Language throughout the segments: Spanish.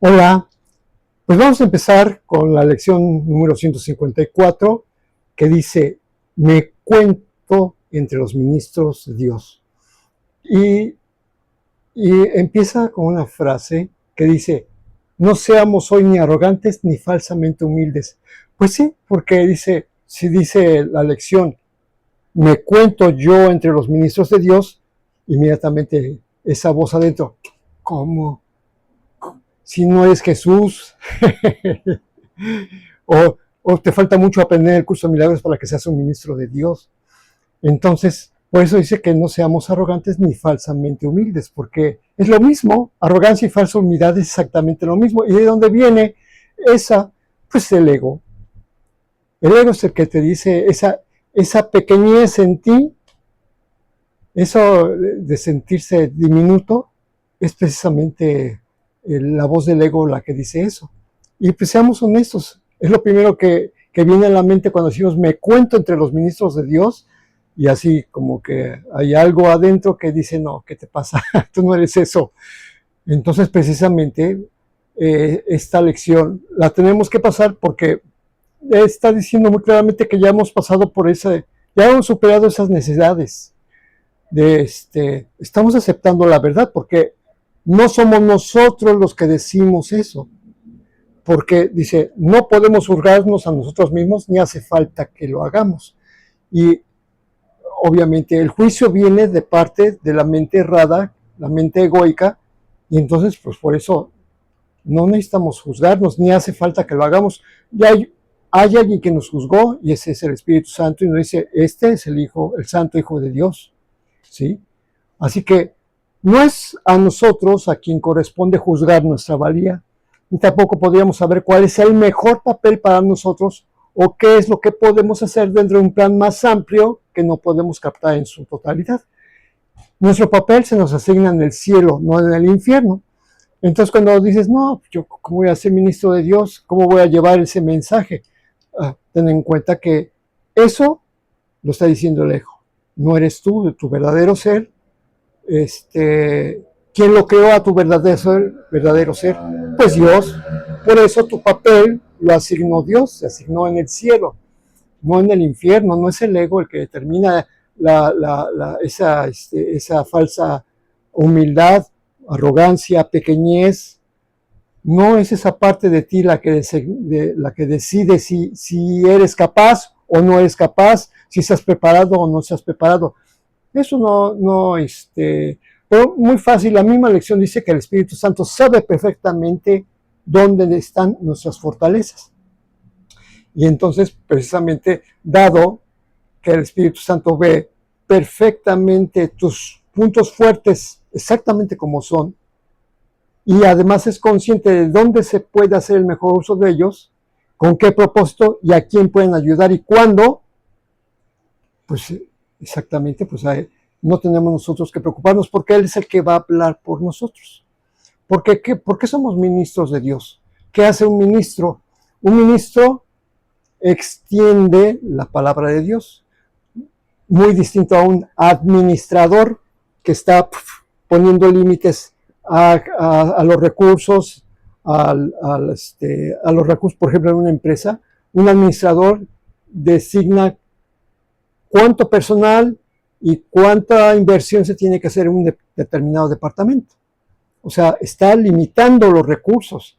Hola, pues vamos a empezar con la lección número 154 que dice, me cuento entre los ministros de Dios. Y, empieza con una frase que dice, no seamos hoy ni arrogantes ni falsamente humildes. Pues sí, porque dice, si dice la lección, me cuento yo entre los ministros de Dios, inmediatamente esa voz adentro, ¿cómo? Si no eres Jesús, o te falta mucho aprender el curso de milagros para que seas un ministro de Dios. Entonces, por eso dice que no seamos arrogantes ni falsamente humildes, porque es lo mismo, arrogancia y falsa humildad es exactamente lo mismo. ¿Y de dónde viene esa? Pues el ego. El ego es el que te dice esa pequeñez en ti, eso de sentirse diminuto, es precisamente la voz del ego la que dice eso. Y pues seamos honestos, es lo primero que viene a la mente cuando decimos me cuento entre los ministros de Dios, y así como que hay algo adentro que dice no, ¿qué te pasa? Tú no eres eso. Entonces precisamente esta lección la tenemos que pasar porque está diciendo muy claramente que ya hemos pasado por esa, ya hemos superado esas necesidades estamos aceptando la verdad porque no somos nosotros los que decimos eso, porque dice, no podemos juzgarnos a nosotros mismos ni hace falta que lo hagamos. Y obviamente el juicio viene de parte de la mente errada, la mente egoica, y entonces pues por eso no necesitamos juzgarnos ni hace falta que lo hagamos. Ya hay alguien que nos juzgó y ese es el Espíritu Santo y nos dice, este es el Hijo, el Santo Hijo de Dios. ¿Sí? Así que no es a nosotros a quien corresponde juzgar nuestra valía, ni tampoco podríamos saber cuál es el mejor papel para nosotros o qué es lo que podemos hacer dentro de un plan más amplio que no podemos captar en su totalidad. Nuestro papel se nos asigna en el cielo, no en el infierno. Entonces cuando dices, no, yo cómo voy a ser ministro de Dios, cómo voy a llevar ese mensaje, ten en cuenta que eso lo está diciendo el ego. No eres tú, de tu verdadero ser. ¿Quién lo creó a tu verdadero ser? Pues Dios. Por eso tu papel lo asignó Dios, se asignó en el cielo, no en el infierno. No es el ego el que determina esa falsa humildad, arrogancia, pequeñez. No es esa parte de ti la que decide si eres capaz o no eres capaz, si estás preparado o no estás preparado. Eso pero muy fácil, la misma lección dice que el Espíritu Santo sabe perfectamente dónde están nuestras fortalezas. Y entonces, precisamente, dado que el Espíritu Santo ve perfectamente tus puntos fuertes exactamente como son, y además es consciente de dónde se puede hacer el mejor uso de ellos, con qué propósito y a quién pueden ayudar y cuándo, pues exactamente, pues no tenemos nosotros que preocuparnos porque Él es el que va a hablar por nosotros. ¿Por qué somos ministros de Dios? ¿Qué hace un ministro? Un ministro extiende la palabra de Dios, muy distinto a un administrador que está poniendo límites a los recursos, a los recursos, por ejemplo, en una empresa. Un administrador designa cuánto personal y cuánta inversión se tiene que hacer en un determinado departamento. O sea, está limitando los recursos,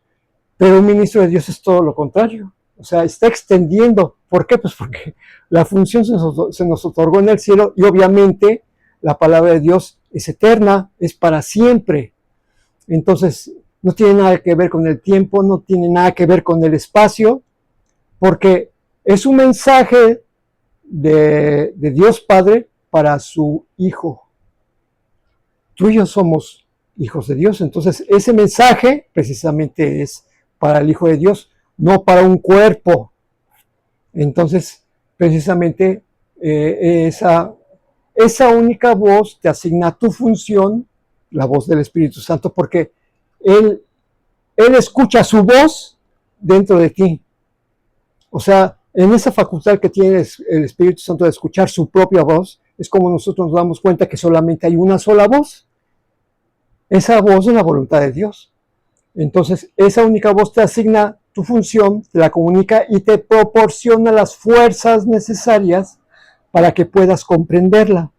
pero un ministro de Dios es todo lo contrario. O sea, está extendiendo. ¿Por qué? Pues porque la función se nos otorgó en el cielo y obviamente la palabra de Dios es eterna, es para siempre. Entonces, no tiene nada que ver con el tiempo, no tiene nada que ver con el espacio, porque es un mensaje de Dios Padre para su Hijo. Tú y yo somos hijos de Dios, entonces ese mensaje precisamente es para el Hijo de Dios, no para un cuerpo. Entonces, precisamente esa única voz te asigna tu función, la voz del Espíritu Santo, porque Él escucha su voz dentro de ti. O sea, en esa facultad que tiene el Espíritu Santo de escuchar su propia voz, es como nosotros nos damos cuenta que solamente hay una sola voz. Esa voz es la voluntad de Dios. Entonces, esa única voz te asigna tu función, te la comunica y te proporciona las fuerzas necesarias para que puedas comprenderla,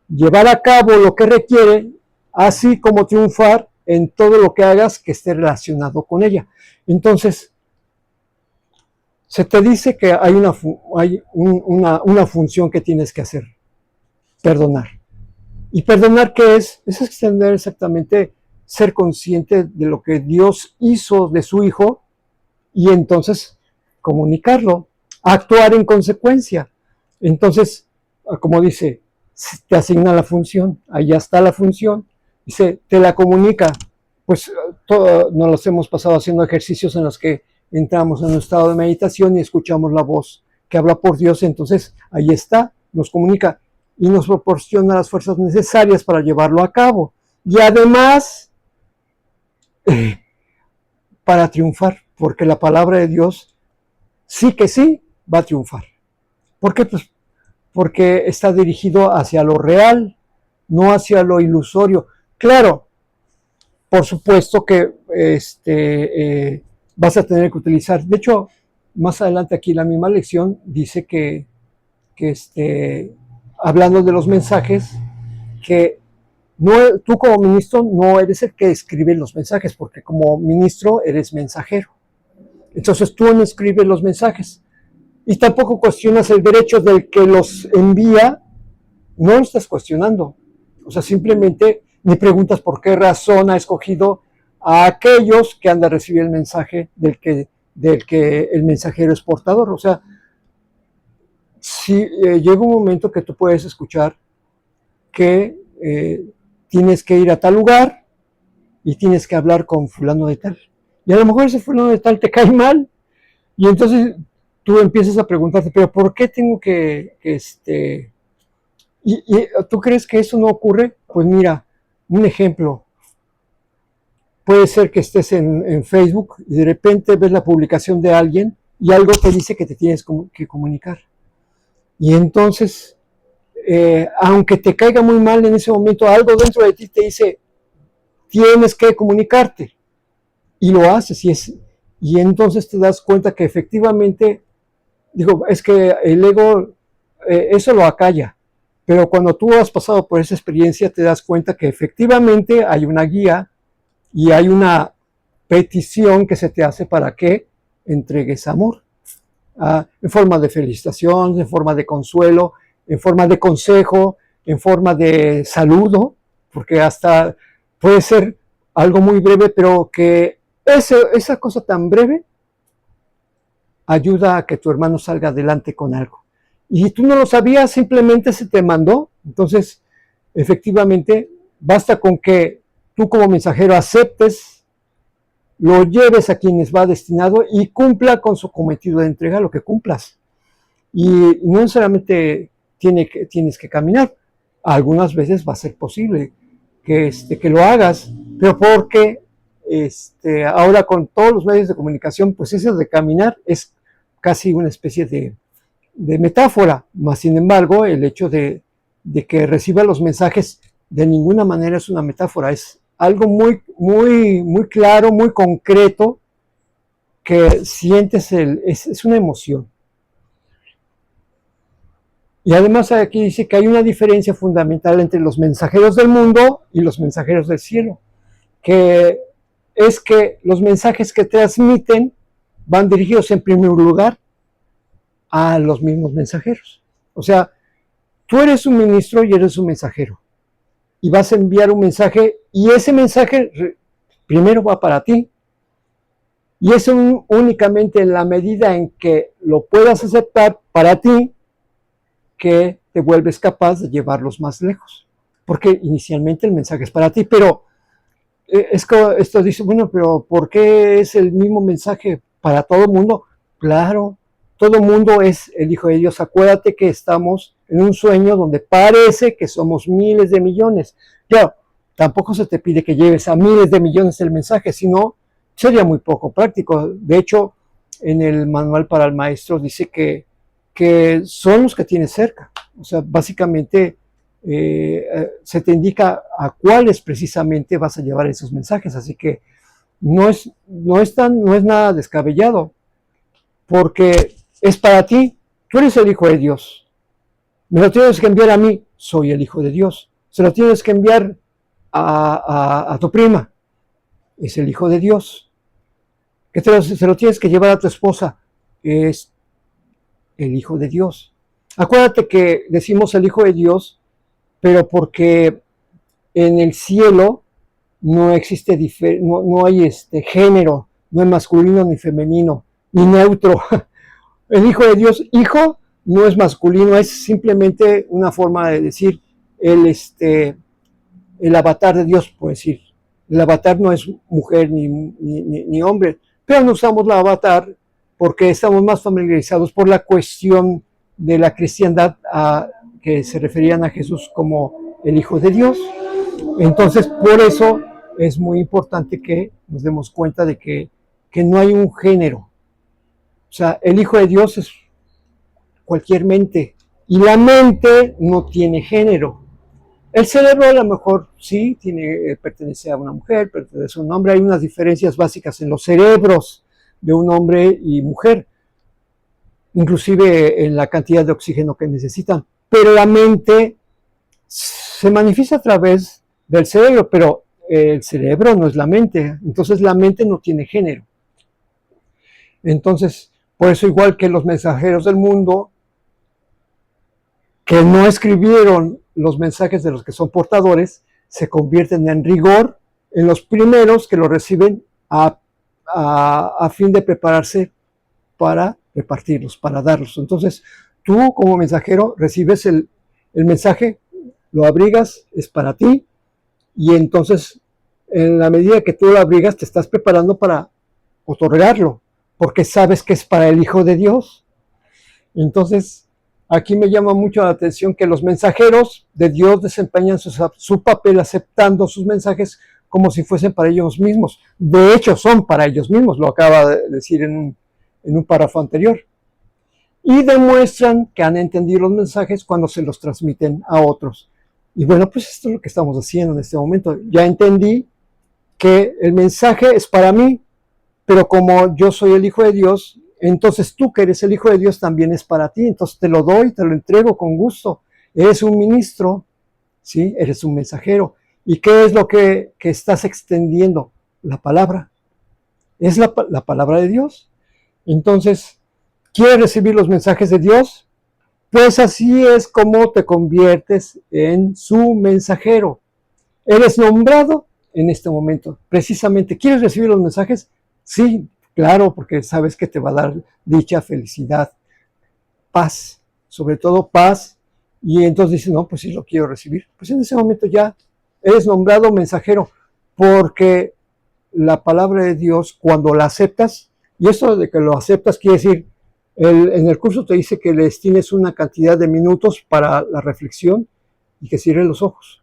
llevar a cabo lo que requiere, así como triunfar en todo lo que hagas que esté relacionado con ella. Entonces, se te dice que hay una función que tienes que hacer, perdonar. ¿Y perdonar qué es? Es extender exactamente, ser consciente de lo que Dios hizo de su Hijo y entonces comunicarlo, actuar en consecuencia. Entonces, como dice, te asigna la función, ahí está la función, dice, te la comunica. Pues nos los hemos pasado haciendo ejercicios en los que entramos en un estado de meditación y escuchamos la voz que habla por Dios, entonces ahí está, nos comunica y nos proporciona las fuerzas necesarias para llevarlo a cabo. Y además, para triunfar, porque la palabra de Dios sí que sí va a triunfar. ¿Por qué? Pues porque está dirigido hacia lo real, no hacia lo ilusorio. Claro, por supuesto que vas a tener que utilizar, de hecho, más adelante aquí la misma lección dice que hablando de los mensajes, que no, tú como ministro no eres el que escribe los mensajes, porque como ministro eres mensajero. Entonces tú no escribes los mensajes y tampoco cuestionas el derecho del que los envía, no lo estás cuestionando. O sea, simplemente ni preguntas por qué razón ha escogido a aquellos que han de recibir el mensaje del que el mensajero es portador. O sea, si llega un momento que tú puedes escuchar que tienes que ir a tal lugar y tienes que hablar con fulano de tal. Y a lo mejor ese fulano de tal te cae mal. Y entonces tú empiezas a preguntarte, pero ¿por qué tengo que ¿Y tú crees que eso no ocurre? Pues mira, un ejemplo. Puede ser que estés en Facebook y de repente ves la publicación de alguien y algo te dice que te tienes que comunicar. Y entonces, aunque te caiga muy mal en ese momento, algo dentro de ti te dice, tienes que comunicarte. Y lo haces y entonces te das cuenta que efectivamente, digo, es que el ego, eso lo acalla. Pero cuando tú has pasado por esa experiencia te das cuenta que efectivamente hay una guía y hay una petición que se te hace para que entregues amor, en forma de felicitación, en forma de consuelo, en forma de consejo, en forma de saludo, porque hasta puede ser algo muy breve, pero que esa cosa tan breve ayuda a que tu hermano salga adelante con algo. Y tú no lo sabías, simplemente se te mandó. Entonces, efectivamente, basta con que tú como mensajero aceptes, lo lleves a quienes va destinado y cumpla con su cometido de entrega lo que cumplas. Y no necesariamente tienes que caminar. Algunas veces va a ser posible que lo hagas, pero porque ahora con todos los medios de comunicación, pues eso de caminar es casi una especie de metáfora, más sin embargo, el hecho de que reciba los mensajes de ninguna manera es una metáfora, es algo muy, muy, muy claro, muy concreto, que sientes, es una emoción. Y además aquí dice que hay una diferencia fundamental entre los mensajeros del mundo y los mensajeros del cielo, que es que los mensajes que transmiten van dirigidos en primer lugar a los mismos mensajeros. O sea, tú eres un ministro y eres un mensajero. Y vas a enviar un mensaje y ese mensaje primero va para ti. Y es únicamente en la medida en que lo puedas aceptar para ti que te vuelves capaz de llevarlos más lejos. Porque inicialmente el mensaje es para ti, pero esto dice, bueno, pero ¿por qué es el mismo mensaje para todo el mundo? Claro, todo el mundo es el Hijo de Dios. Acuérdate que estamos en un sueño donde parece que somos miles de millones. Claro, tampoco se te pide que lleves a miles de millones el mensaje, sino sería muy poco práctico. De hecho, en el manual para el maestro dice que son los que tienes cerca. O sea, básicamente se te indica a cuáles precisamente vas a llevar esos mensajes. Así que no es nada descabellado, porque es para ti. Tú eres el Hijo de Dios. Me lo tienes que enviar a mí, soy el Hijo de Dios. Se lo tienes que enviar a tu prima, es el Hijo de Dios. Que se lo tienes que llevar a tu esposa, es el Hijo de Dios. Acuérdate que decimos el Hijo de Dios, pero porque en el cielo no existe, no hay género, no hay masculino ni femenino, ni neutro. El Hijo de Dios, hijo, no es masculino, es simplemente una forma de decir el avatar de Dios, por decir. El avatar no es mujer ni hombre, pero no usamos la avatar porque estamos más familiarizados por la cuestión de la cristiandad que se referían a Jesús como el Hijo de Dios. Entonces, por eso es muy importante que nos demos cuenta de que no hay un género. O sea, el Hijo de Dios es cualquier mente, y la mente no tiene género. El cerebro a lo mejor sí pertenece a una mujer, pertenece a un hombre. Hay unas diferencias básicas en los cerebros de un hombre y mujer, inclusive en la cantidad de oxígeno que necesitan. Pero la mente se manifiesta a través del cerebro, pero el cerebro no es la mente. Entonces la mente no tiene género. Entonces, por eso igual que los mensajeros del mundo, que no escribieron los mensajes de los que son portadores, se convierten en rigor en los primeros que lo reciben a fin de prepararse para repartirlos, para darlos. Entonces, tú como mensajero recibes el mensaje, lo abrigas, es para ti, y entonces en la medida que tú lo abrigas te estás preparando para otorgarlo, porque sabes que es para el Hijo de Dios. Entonces, aquí me llama mucho la atención que los mensajeros de Dios desempeñan su papel aceptando sus mensajes como si fuesen para ellos mismos. De hecho, son para ellos mismos, lo acaba de decir en un párrafo anterior. Y demuestran que han entendido los mensajes cuando se los transmiten a otros. Y bueno, pues esto es lo que estamos haciendo en este momento. Ya entendí que el mensaje es para mí, pero como yo soy el Hijo de Dios, entonces tú que eres el Hijo de Dios también es para ti. Entonces te lo doy, te lo entrego con gusto. Eres un ministro, ¿sí? Eres un mensajero. ¿Y qué es lo que estás extendiendo? La palabra. Es la palabra de Dios. Entonces, ¿quieres recibir los mensajes de Dios? Pues así es como te conviertes en su mensajero. Eres nombrado en este momento. Precisamente, ¿quieres recibir los mensajes? Sí, claro, porque sabes que te va a dar dicha, felicidad, paz, sobre todo paz. Y entonces dices, no, pues sí lo quiero recibir. Pues en ese momento ya eres nombrado mensajero, porque la palabra de Dios, cuando la aceptas, y eso de que lo aceptas quiere decir, en el curso te dice que le destines una cantidad de minutos para la reflexión y que cierres los ojos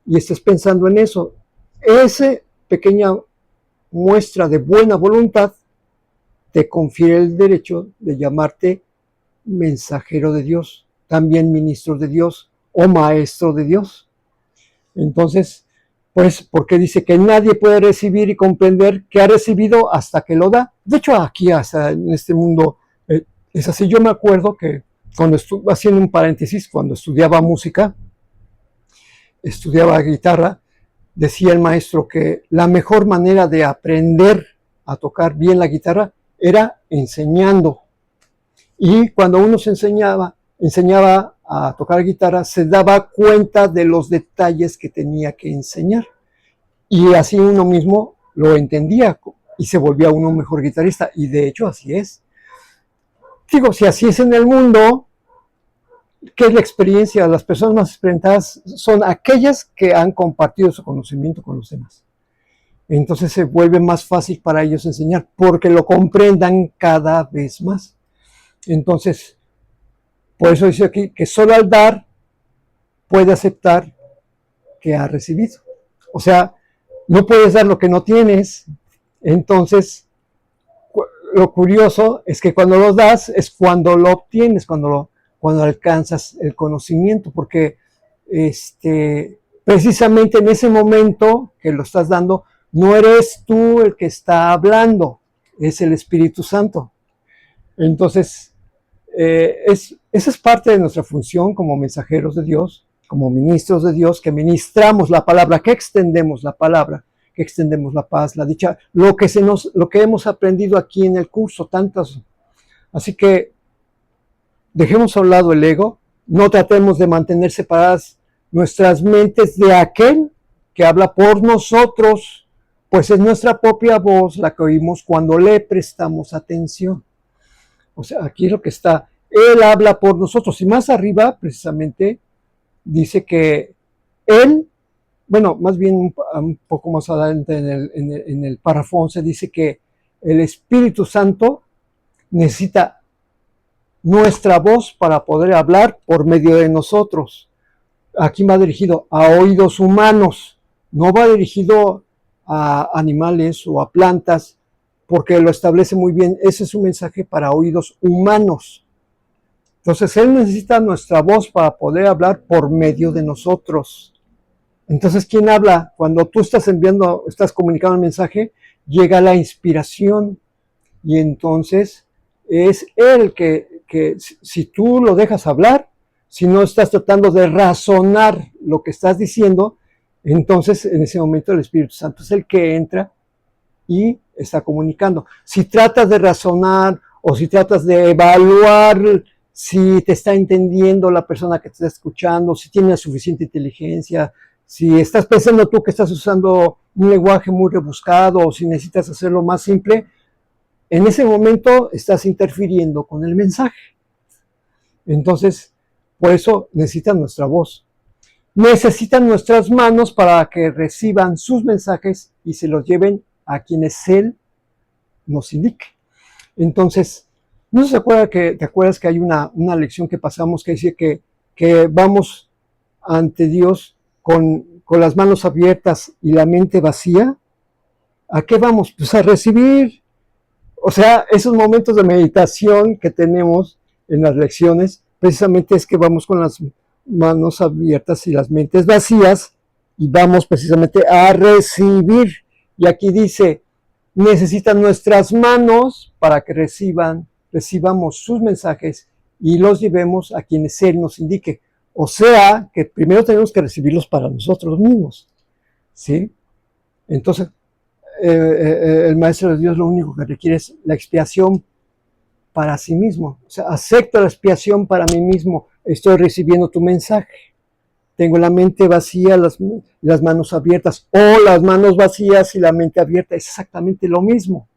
y estés pensando en eso. Esa pequeña muestra de buena voluntad te confiere el derecho de llamarte mensajero de Dios, también ministro de Dios o maestro de Dios. Entonces, pues, porque dice que nadie puede recibir y comprender que ha recibido hasta que lo da. De hecho, aquí, hasta en este mundo, es así. Yo me acuerdo que cuando haciendo un paréntesis, cuando estudiaba música, estudiaba guitarra, decía el maestro que la mejor manera de aprender a tocar bien la guitarra era enseñando. Y cuando uno enseñaba a tocar guitarra, se daba cuenta de los detalles que tenía que enseñar. Y así uno mismo lo entendía y se volvía uno un mejor guitarrista. Y de hecho así es. Digo, si así es en el mundo, ¿qué es la experiencia? Las personas más experimentadas son aquellas que han compartido su conocimiento con los demás. Entonces se vuelve más fácil para ellos enseñar porque lo comprendan cada vez más. Entonces, por eso dice aquí que solo al dar puede aceptar que ha recibido. O sea, no puedes dar lo que no tienes. Entonces, lo curioso es que cuando lo das es cuando lo obtienes, cuando alcanzas el conocimiento, porque precisamente en ese momento que lo estás dando, No eres tú el que está hablando, es el Espíritu Santo. Entonces, esa es parte de nuestra función como mensajeros de Dios, como ministros de Dios, que ministramos la palabra, que extendemos la palabra, que extendemos la paz, la dicha, lo que hemos aprendido aquí en el curso, tantas. Así que dejemos a un lado el ego, no tratemos de mantener separadas nuestras mentes de aquel que habla por nosotros, pues es nuestra propia voz la que oímos cuando le prestamos atención. O sea, aquí es lo que está, Él habla por nosotros. Y más arriba, precisamente, dice que Él, bueno, más bien un poco más adelante en el párrafo 11, dice que el Espíritu Santo necesita nuestra voz para poder hablar por medio de nosotros. Aquí va dirigido a oídos humanos, no va dirigido a animales o a plantas, porque lo establece muy bien. Ese es un mensaje para oídos humanos. Entonces, Él necesita nuestra voz para poder hablar por medio de nosotros. Entonces, ¿quién habla? Cuando tú estás comunicando el mensaje, llega la inspiración y entonces es Él que si tú lo dejas hablar, si no estás tratando de razonar lo que estás diciendo, entonces en ese momento el Espíritu Santo es el que entra y está comunicando. Si tratas de razonar o si tratas de evaluar si te está entendiendo la persona que te está escuchando, si tiene suficiente inteligencia, si estás pensando tú que estás usando un lenguaje muy rebuscado o si necesitas hacerlo más simple, en ese momento estás interfiriendo con el mensaje. Entonces, por eso necesitan nuestra voz. Necesitan nuestras manos para que reciban sus mensajes y se los lleven a quienes Él nos indique. Entonces, ¿no se acuerda te acuerdas que hay una lección que pasamos que dice que vamos ante Dios con las manos abiertas y la mente vacía? ¿A qué vamos? Pues a recibir. O sea, esos momentos de meditación que tenemos en las lecciones, precisamente es que vamos con las manos abiertas y las mentes vacías y vamos precisamente a recibir. Y aquí dice, necesitan nuestras manos para que recibamos sus mensajes y los llevemos a quienes Él nos indique. O sea, que primero tenemos que recibirlos para nosotros mismos, ¿sí? Entonces, el Maestro de Dios lo único que requiere es la expiación para sí mismo. O sea, acepto la expiación para mí mismo. Estoy recibiendo tu mensaje. Tengo la mente vacía, las manos abiertas, o las manos vacías y la mente abierta. Es exactamente lo mismo.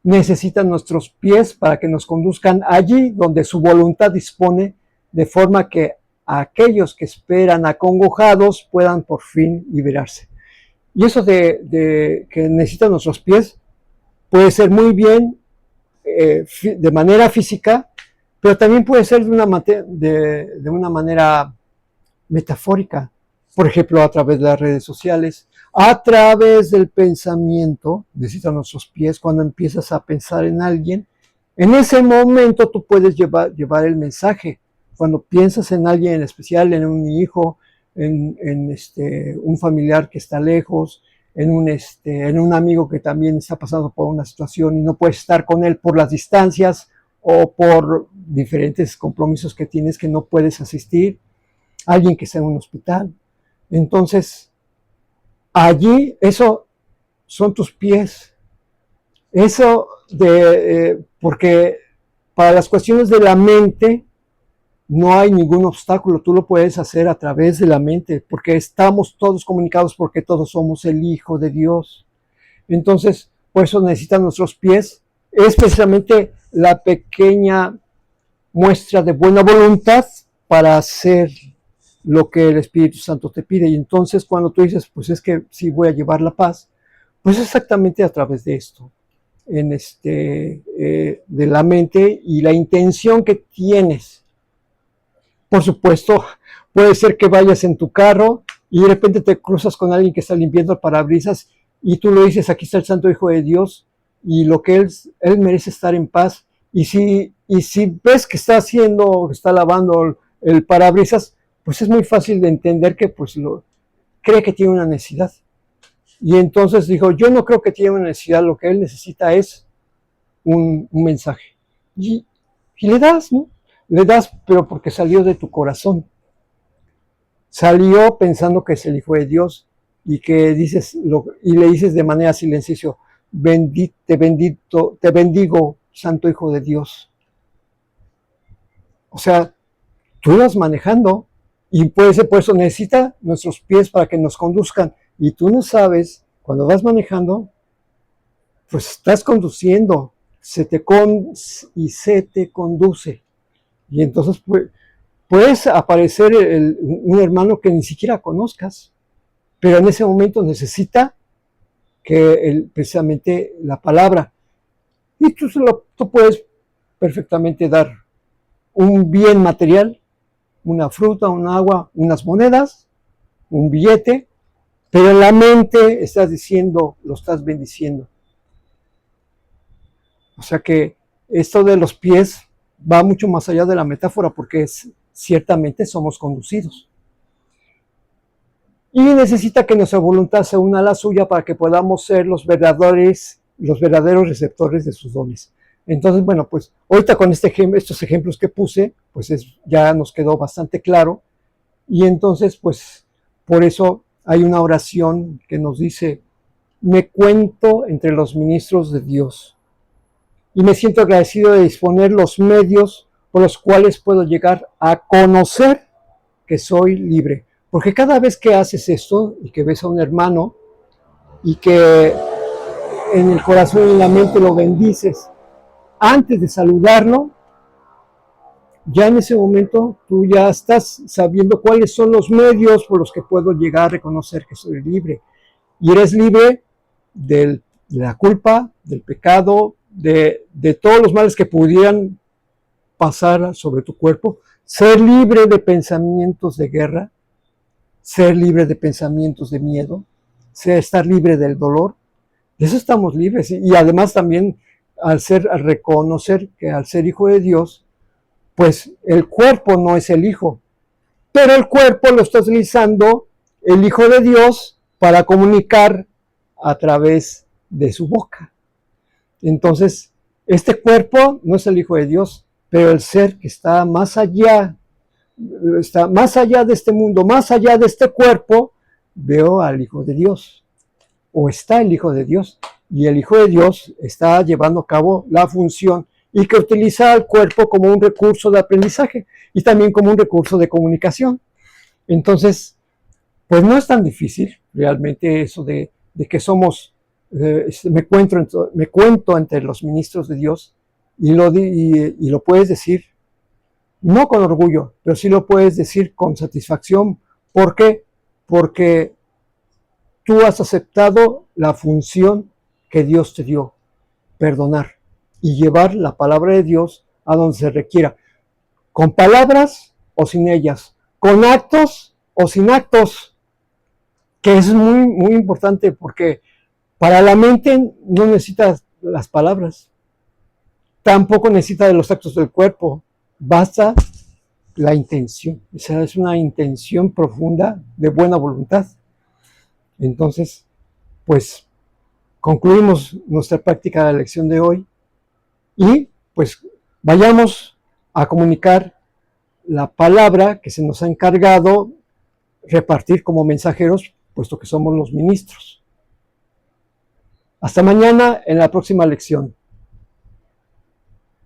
Necesitan nuestros pies para que nos conduzcan allí donde su voluntad dispone, de forma que aquellos que esperan acongojados puedan por fin liberarse. Y eso de que necesitan nuestros pies puede ser muy bien de manera física, pero también puede ser de una manera metafórica. Por ejemplo, a través de las redes sociales, a través del pensamiento, necesitan nuestros pies. Cuando empiezas a pensar en alguien, en ese momento tú puedes llevar el mensaje. Cuando piensas en alguien en especial, en un hijo, en un familiar que está lejos, en un amigo que también está pasando por una situación y no puedes estar con él por las distancias o por diferentes compromisos que tienes que no puedes asistir, alguien que está en un hospital. Entonces, allí, eso son tus pies. Eso porque para las cuestiones de la mente, no hay ningún obstáculo, tú lo puedes hacer a través de la mente, porque estamos todos comunicados, porque todos somos el Hijo de Dios. Entonces, por eso necesitan nuestros pies. Es precisamente la pequeña muestra de buena voluntad para hacer lo que el Espíritu Santo te pide. Y entonces cuando tú dices, pues es que sí voy a llevar la paz, pues exactamente a través de esto, de la mente y la intención que tienes. Por supuesto, puede ser que vayas en tu carro y de repente te cruzas con alguien que está limpiando el parabrisas y tú lo dices, aquí está el Santo Hijo de Dios y lo que él merece estar en paz. Y si ves que está haciendo, que está lavando el parabrisas, pues es muy fácil de entender que pues cree que tiene una necesidad. Y entonces dijo, yo no creo que tiene una necesidad, lo que él necesita es un mensaje. Y le das, ¿no? Le das, pero porque salió de tu corazón. Salió pensando que es el Hijo de Dios y que dices, y le dices de manera silenciosa, te bendigo, Santo Hijo de Dios. O sea, tú vas manejando y puede ser por eso necesita nuestros pies para que nos conduzcan. Y tú no sabes, cuando vas manejando, pues estás conduciendo, se te conduce. Y entonces puedes aparecer un hermano que ni siquiera conozcas, pero en ese momento necesita que precisamente la palabra. Y tú puedes perfectamente dar un bien material, una fruta, un agua, unas monedas, un billete, pero en la mente estás diciendo, lo estás bendiciendo. O sea que esto de los pies va mucho más allá de la metáfora porque ciertamente somos conducidos. Y necesita que nuestra voluntad se una a la suya para que podamos ser los verdaderos receptores de sus dones. Entonces, bueno, pues ahorita con estos ejemplos que puse, pues ya nos quedó bastante claro. Y entonces, pues por eso hay una oración que nos dice, me cuento entre los ministros de Dios y me siento agradecido de disponer los medios por los cuales puedo llegar a conocer que soy libre. Porque cada vez que haces esto y que ves a un hermano y que en el corazón y en la mente lo bendices, antes de saludarlo, ya en ese momento tú ya estás sabiendo cuáles son los medios por los que puedo llegar a reconocer que soy libre. Y eres libre de la culpa, del pecado, de todos los males que pudieran pasar sobre tu cuerpo, ser libre de pensamientos de guerra, ser libre de pensamientos de miedo, estar libre del dolor. De eso estamos libres. Y además también al reconocer que al ser hijo de Dios, pues el cuerpo no es el hijo, pero el cuerpo lo está utilizando el Hijo de Dios para comunicar a través de su boca. Entonces, este cuerpo no es el Hijo de Dios, pero el ser que está más allá de este mundo, más allá de este cuerpo, veo al Hijo de Dios, o está el Hijo de Dios, y el Hijo de Dios está llevando a cabo la función y que utiliza al cuerpo como un recurso de aprendizaje y también como un recurso de comunicación. Entonces, pues no es tan difícil realmente eso de que somos, me cuento entre los ministros de Dios y lo puedes decir, no con orgullo, pero sí lo puedes decir con satisfacción. ¿Por qué? Porque tú has aceptado la función que Dios te dio, perdonar y llevar la palabra de Dios a donde se requiera, con palabras o sin ellas, con actos o sin actos, que es muy, muy importante porque para la mente no necesita las palabras, tampoco necesita de los actos del cuerpo, basta la intención. Esa es una intención profunda de buena voluntad. Entonces, pues concluimos nuestra práctica de la lección de hoy y pues vayamos a comunicar la palabra que se nos ha encargado repartir como mensajeros, puesto que somos los ministros. Hasta mañana en la próxima lección.